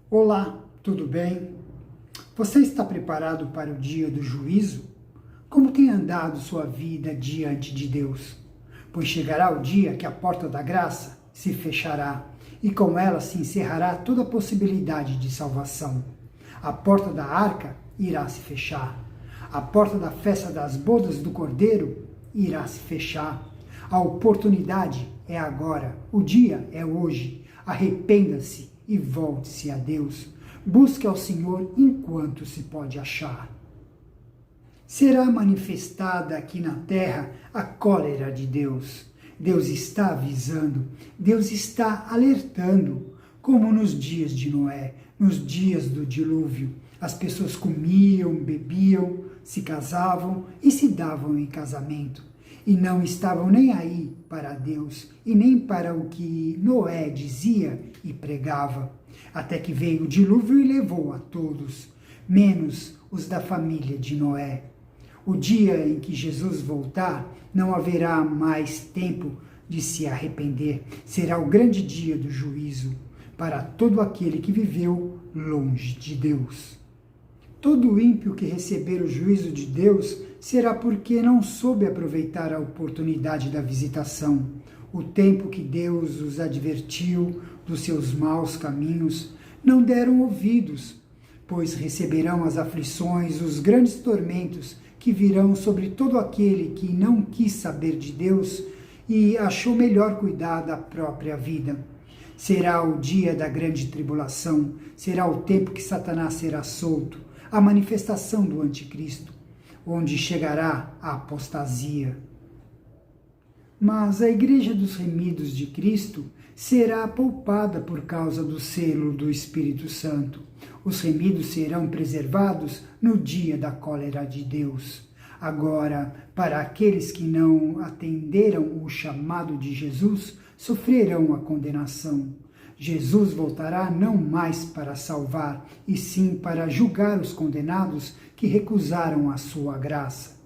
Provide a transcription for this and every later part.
Olá, tudo bem? Você está preparado para o dia do juízo? Como tem andado sua vida diante de Deus? Pois chegará o dia que a porta da graça se fechará e com ela se encerrará toda a possibilidade de salvação. A porta da arca irá se fechar. A porta da festa das bodas do Cordeiro irá se fechar. A oportunidade é agora, o dia é hoje. Arrependa-se e volte-se a Deus. Busque ao Senhor enquanto se pode achar. Será manifestada aqui na terra a cólera de Deus. Deus está avisando, Deus está alertando, como nos dias de Noé, nos dias do dilúvio. As pessoas comiam, bebiam, se casavam e se davam em casamento. E não estavam nem aí para Deus e nem para o que Noé dizia e pregava. Até que veio o dilúvio e levou a todos, menos os da família de Noé. O dia em que Jesus voltar, não haverá mais tempo de se arrepender. Será o grande dia do juízo para todo aquele que viveu longe de Deus. Todo ímpio que receber o juízo de Deus será porque não soube aproveitar a oportunidade da visitação, o tempo que Deus os advertiu dos seus maus caminhos. Não deram ouvidos, pois receberão as aflições, os grandes tormentos que virão sobre todo aquele que não quis saber de Deus e achou melhor cuidar da própria vida. Será o dia da grande tribulação, será o tempo que Satanás será solto, a manifestação do anticristo, onde chegará a apostasia. Mas a Igreja dos Remidos de Cristo será poupada por causa do selo do Espírito Santo. Os remidos serão preservados no dia da cólera de Deus. Agora, para aqueles que não atenderam o chamado de Jesus, sofrerão a condenação. Jesus voltará não mais para salvar, e sim para julgar os condenados que recusaram a sua graça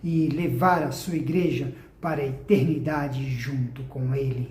e levar a sua igreja para a eternidade junto com ele.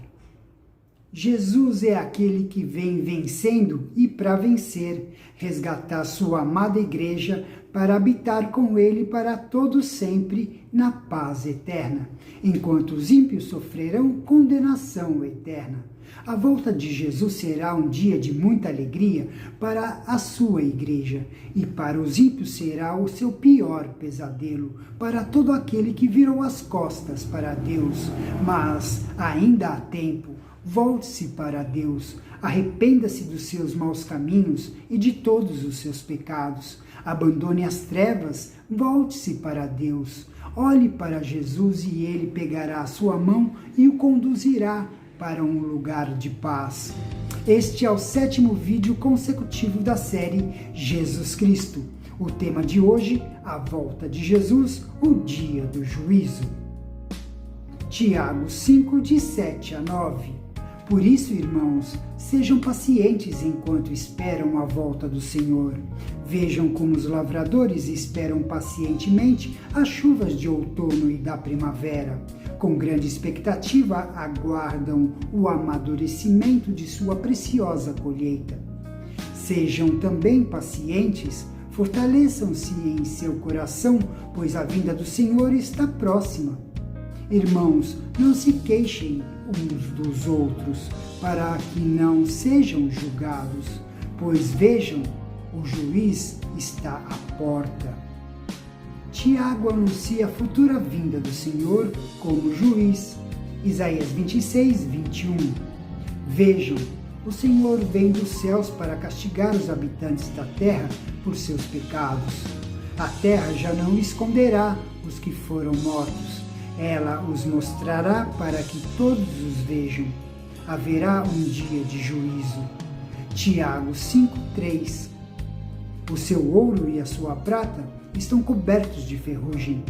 Jesus é aquele que vem vencendo e para vencer, resgatar sua amada igreja para habitar com ele para todo sempre na paz eterna, enquanto os ímpios sofrerão condenação eterna. A volta de Jesus será um dia de muita alegria para a sua igreja, e para os ímpios será o seu pior pesadelo, para todo aquele que virou as costas para Deus. Mas ainda há tempo. Volte-se para Deus, arrependa-se dos seus maus caminhos e de todos os seus pecados. Abandone as trevas, volte-se para Deus. Olhe para Jesus e ele pegará a sua mão e o conduzirá para um lugar de paz. Este é o 7º vídeo consecutivo da série Jesus Cristo. O tema de hoje, a volta de Jesus, o dia do juízo. Tiago 5, de 7 a 9. Por isso, irmãos, sejam pacientes enquanto esperam a volta do Senhor. Vejam como os lavradores esperam pacientemente as chuvas de outono e da primavera. Com grande expectativa, aguardam o amadurecimento de sua preciosa colheita. Sejam também pacientes, fortaleçam-se em seu coração, pois a vinda do Senhor está próxima. Irmãos, não se queixem uns dos outros, para que não sejam julgados, pois vejam, o juiz está à porta. Tiago anuncia a futura vinda do Senhor como juiz. Isaías 26, 21. Vejam, o Senhor vem dos céus para castigar os habitantes da terra por seus pecados. A terra já não esconderá os que foram mortos. Ela os mostrará para que todos os vejam. Haverá um dia de juízo. Tiago 5:3. O seu ouro e a sua prata estão cobertos de ferrugem,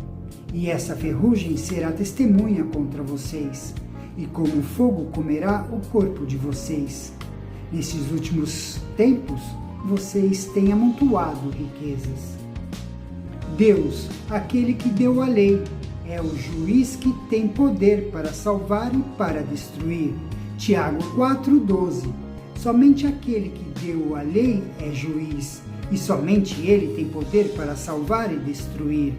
e essa ferrugem será testemunha contra vocês, e como fogo comerá o corpo de vocês. Nesses últimos tempos, vocês têm amontoado riquezas. Deus, aquele que deu a lei, é o juiz que tem poder para salvar e para destruir. Tiago 4:12. somente aquele que deu a lei é juiz, e somente ele tem poder para salvar e destruir.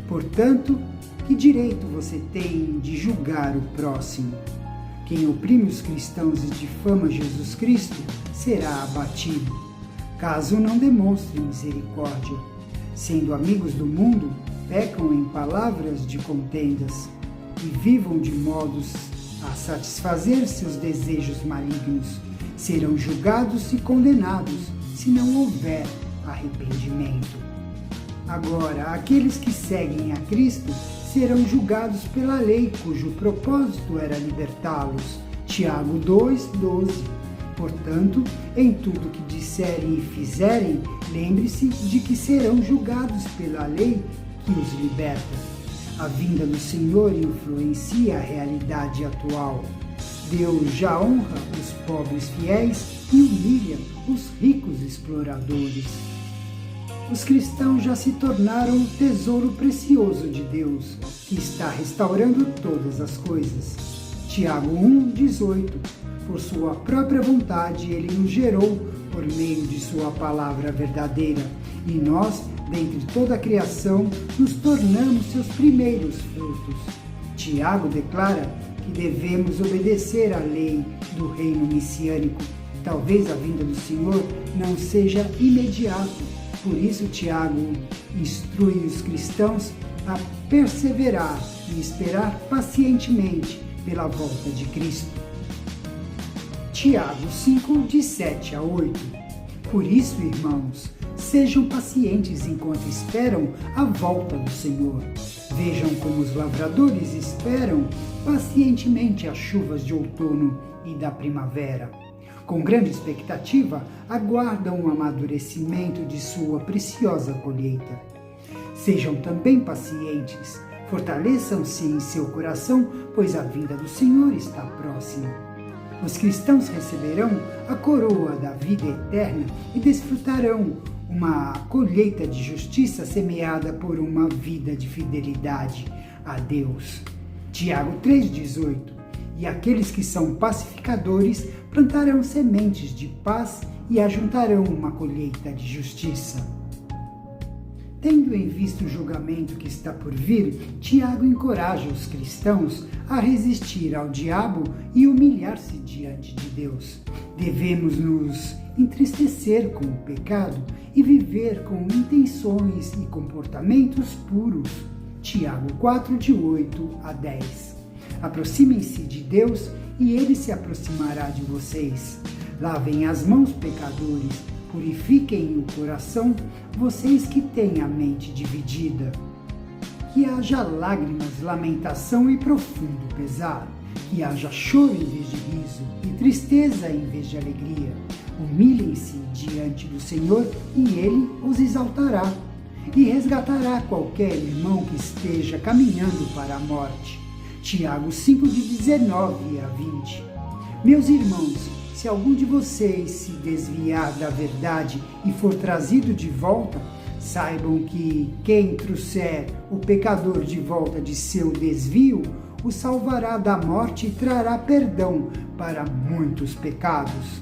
Portanto, que direito você tem de julgar o próximo? Quem oprime os cristãos e difama Jesus Cristo será abatido, caso não demonstre misericórdia. Sendo amigos do mundo, pecam em palavras de contendas e vivam de modos a satisfazer seus desejos malignos. Serão julgados e condenados se não houver arrependimento. Agora, aqueles que seguem a Cristo serão julgados pela lei, cujo propósito era libertá-los. Tiago 2:12. Portanto, em tudo que disserem e fizerem, lembre-se de que serão julgados pela lei que os liberta. A vinda do Senhor influencia a realidade atual. Deus já honra os pobres fiéis e humilha os ricos exploradores. Os cristãos já se tornaram o tesouro precioso de Deus, que está restaurando todas as coisas. Tiago 1:18. Por sua própria vontade, ele nos gerou por meio de sua palavra verdadeira, e nós, dentre toda a criação, nos tornamos seus primeiros frutos. Tiago declara que devemos obedecer à lei do reino messiânico. Talvez a vinda do Senhor não seja imediata. Por isso, Tiago instrui os cristãos a perseverar e esperar pacientemente pela volta de Cristo. Tiago 5:7-8. Por isso, irmãos, sejam pacientes enquanto esperam a volta do Senhor. Vejam como os lavradores esperam pacientemente as chuvas de outono e da primavera. Com grande expectativa, aguardam o amadurecimento de sua preciosa colheita. Sejam também pacientes, fortaleçam-se em seu coração, pois a vinda do Senhor está próxima. Os cristãos receberão a coroa da vida eterna e desfrutarão uma colheita de justiça semeada por uma vida de fidelidade a Deus. Tiago 3:18. E aqueles que são pacificadores plantarão sementes de paz e ajuntarão uma colheita de justiça. Tendo em vista o julgamento que está por vir, Tiago encoraja os cristãos a resistir ao diabo e humilhar-se diante de Deus. Devemos nos entristecer com o pecado e viver com intenções e comportamentos puros. Tiago 4:8-10. Aproximem-se de Deus e Ele se aproximará de vocês. Lavem as mãos, pecadores, purifiquem o coração, vocês que têm a mente dividida. Que haja lágrimas, lamentação e profundo pesar. Que haja choro em vez de riso e tristeza em vez de alegria. Humilhem-se diante do Senhor e Ele os exaltará e resgatará qualquer irmão que esteja caminhando para a morte. Tiago 5:19-20. Meus irmãos, se algum de vocês se desviar da verdade e for trazido de volta, saibam que quem trouxer o pecador de volta de seu desvio, o salvará da morte e trará perdão para muitos pecados.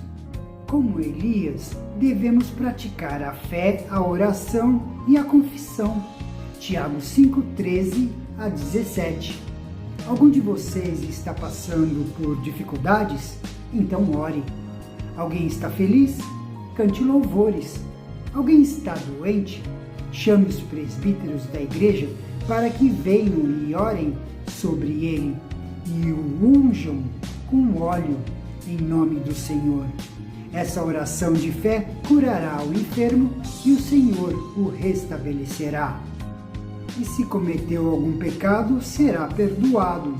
Como Elias, devemos praticar a fé, a oração e a confissão. Tiago 5:13-17. Algum de vocês está passando por dificuldades? Então ore. Alguém está feliz? Cante louvores. Alguém está doente? Chame os presbíteros da igreja para que venham e orem sobre ele e o unjam com óleo em nome do Senhor. Essa oração de fé curará o enfermo e o Senhor o restabelecerá. E se cometeu algum pecado, será perdoado.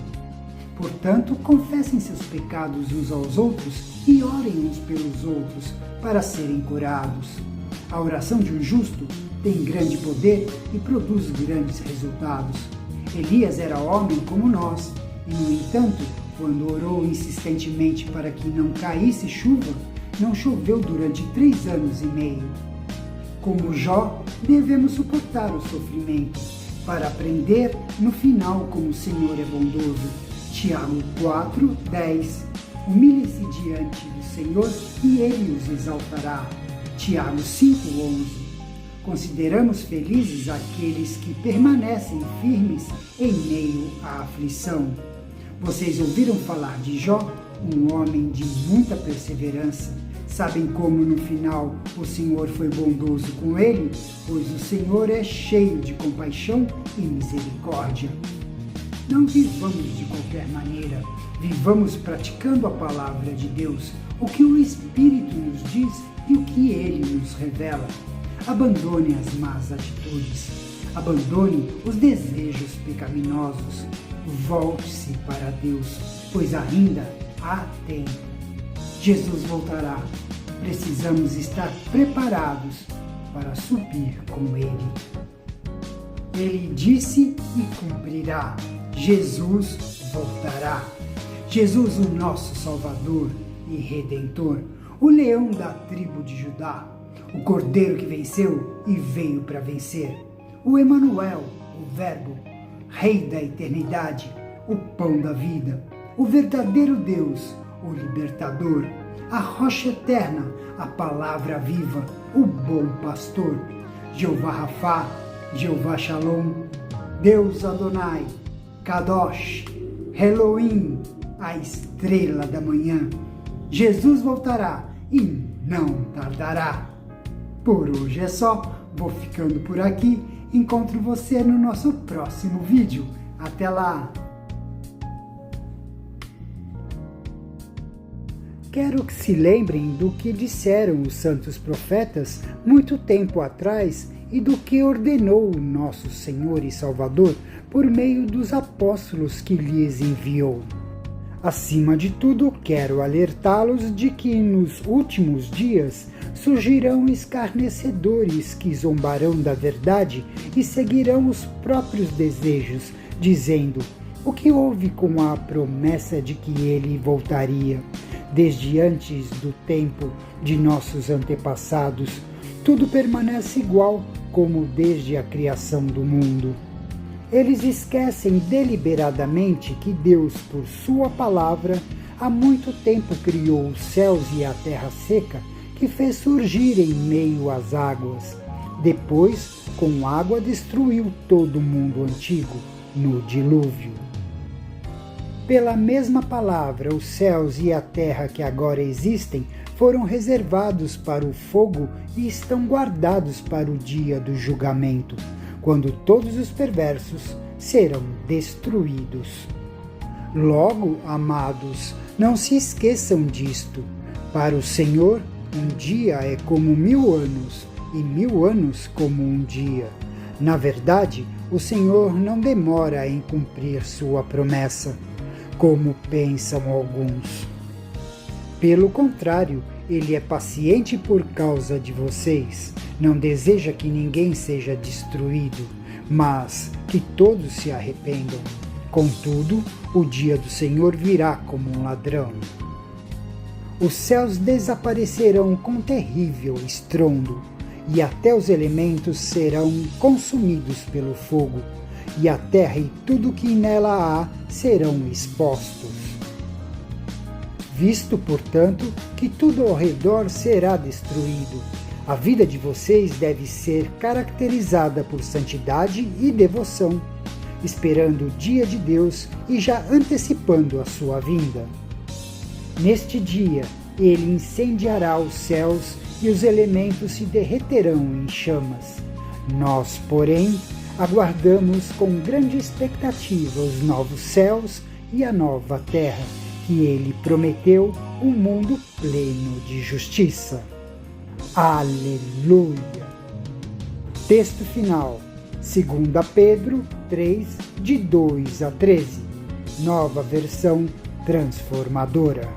Portanto, confessem seus pecados uns aos outros e orem uns pelos outros para serem curados. A oração de um justo tem grande poder e produz grandes resultados. Elias era homem como nós, e no entanto, quando orou insistentemente para que não caísse chuva, não choveu durante 3 anos e meio. Como Jó, devemos suportar o sofrimento, para aprender no final como o Senhor é bondoso. Tiago 4:10. Humilhem-se diante do Senhor e Ele os exaltará. Tiago 5:11. Consideramos felizes aqueles que permanecem firmes em meio à aflição. Vocês ouviram falar de Jó, um homem de muita perseverança. Sabem como no final o Senhor foi bondoso com ele? Pois o Senhor é cheio de compaixão e misericórdia. Não vivamos de qualquer maneira, vivamos praticando a palavra de Deus, o que o Espírito nos diz e o que Ele nos revela. Abandone as más atitudes, abandone os desejos pecaminosos, volte-se para Deus, pois ainda há tempo. Jesus voltará, precisamos estar preparados para subir com Ele. Ele disse e cumprirá, Jesus voltará. Jesus, o nosso Salvador e Redentor, o leão da tribo de Judá, o Cordeiro que venceu e veio para vencer, o Emanuel, o Verbo, Rei da eternidade, o pão da vida, o verdadeiro Deus, o libertador, a rocha eterna, a palavra viva, o bom pastor, Jeová Rafá, Jeová Shalom, Deus Adonai, Kadosh, Elohim, a estrela da manhã. Jesus voltará e não tardará. Por hoje é só, vou ficando por aqui. Encontro você no nosso próximo vídeo. Até lá! Quero que se lembrem do que disseram os santos profetas muito tempo atrás e do que ordenou o nosso Senhor e Salvador por meio dos apóstolos que lhes enviou. Acima de tudo, quero alertá-los de que nos últimos dias surgirão escarnecedores que zombarão da verdade e seguirão os próprios desejos, dizendo: o que houve com a promessa de que ele voltaria? Desde antes do tempo de nossos antepassados, tudo permanece igual como desde a criação do mundo. Eles esquecem deliberadamente que Deus, por sua palavra, há muito tempo criou os céus e a terra seca, que fez surgir em meio às águas. Depois, com água, destruiu todo o mundo antigo, no dilúvio. Pela mesma palavra, os céus e a terra que agora existem foram reservados para o fogo e estão guardados para o dia do julgamento, quando todos os perversos serão destruídos. Logo, amados, não se esqueçam disto. Para o Senhor, um dia é como 1000 anos, e 1000 anos como um dia. Na verdade, o Senhor não demora em cumprir sua promessa, como pensam alguns. Pelo contrário, Ele é paciente por causa de vocês. Não deseja que ninguém seja destruído, mas que todos se arrependam. Contudo, o dia do Senhor virá como um ladrão. Os céus desaparecerão com terrível estrondo, e até os elementos serão consumidos pelo fogo, e a terra e tudo que nela há serão expostos. Visto, portanto, que tudo ao redor será destruído, a vida de vocês deve ser caracterizada por santidade e devoção, esperando o dia de Deus e já antecipando a sua vinda. Neste dia, Ele incendiará os céus e os elementos se derreterão em chamas. Nós, porém, aguardamos com grande expectativa os novos céus e a nova terra, que Ele prometeu, um mundo pleno de justiça. Aleluia! Texto final, 2 Pedro 3, de 2 a 13, nova versão transformadora.